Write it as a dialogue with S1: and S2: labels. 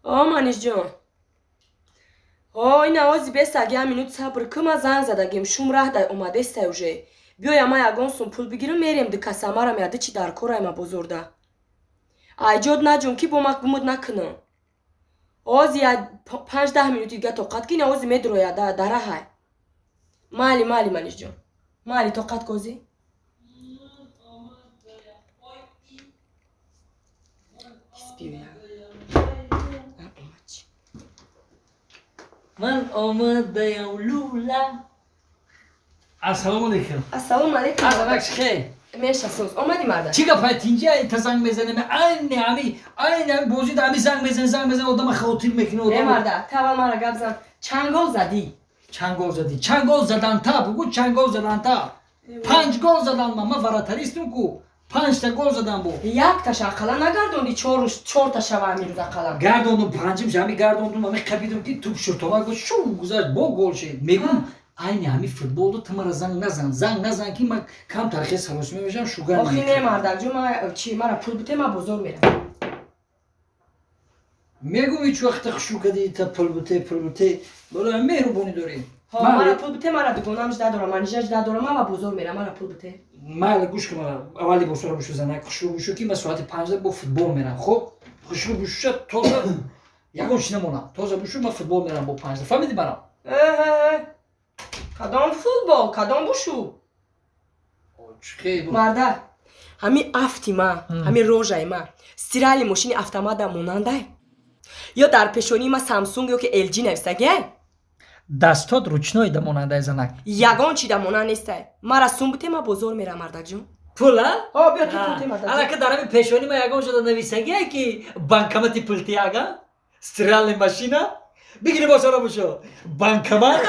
S1: Manish jon. Ой, навози беса 1 минут сабр кыма занг задагим шумраҳдай омадеста уже. Биёя ма ягон сум пул бигирим мерем ди касамарам яди чи дар корайма бозорда. Айҷод наҷун ки бо ма гумуд накунам. Ози 5-10 минут дига тоқат ки навози медроя да дараҳай. Мали Маниш ҷон. Мали тоқат кози?
S2: من آمدم لولا.
S3: السلام علیکم.
S1: Ассалому алейкум.
S2: عقبش خیر.
S1: Мешасоз. Омади марда.
S2: چی گفت اینجا تا زنگ میزنه عین بازی دمی زنگ بزن آدم خاطر میکنه
S1: Е
S2: آدم.
S1: марда, тавал мара гап зан. Чанд гол задӣ?
S2: چند گل زدن تا بگو چند گل زدن تا 5 گل زدن من وراتریستم کو 5 تا گل زدن بو
S1: Якташ ақала нагардонди 4 та шава амирӯз ақала.
S2: گردوندم پنجم جمعی گردوندم همه قبیدم که توپ شرطالا گفت شو گذشت با گل شد میگم عین همین فوتبال رو تمام زنگ نزن که من کم ترخیص حواس میشم شوگر
S1: Охи не марда, ҷо ма чи мара пул бите ма бозор мерам.
S2: میگم هیچ وقت شوگردی تا پول بوته برای مهربونی داریم
S1: ها мара пул бите мара дугонам жда дорам, манижа жда дорам, ма бозор мерам, мара пул бите.
S2: مال گوش کن اولی بسیار بشو زنه خوشو بشو که من ساعت 5 با فوتبال میرم خب خوشو بشو تازه یکون چی نمونم تازه بشو من فوتبال میرم با 5 فهمیدی برام
S1: کدام فوتبال کدام بشو
S2: خیلی
S1: марда ҳами афти ма ҳами рожаи ма стирали мошини автомата монандай ё дар пешони ма Samsung ё ки LG навистагия
S2: دستات روچنای دا ماننده زنک
S1: ягон чи да монанд нестай мара сумбуте ма бозор мерам мардаҷон
S2: پولا؟
S1: бё ту пулте мардаҷон
S2: حالا که دارم پیشونی ما یکون شده نویسگیه که بانکامتی پولتی آگا استرالی ماشینا بگیری باشارا بشو بانکامت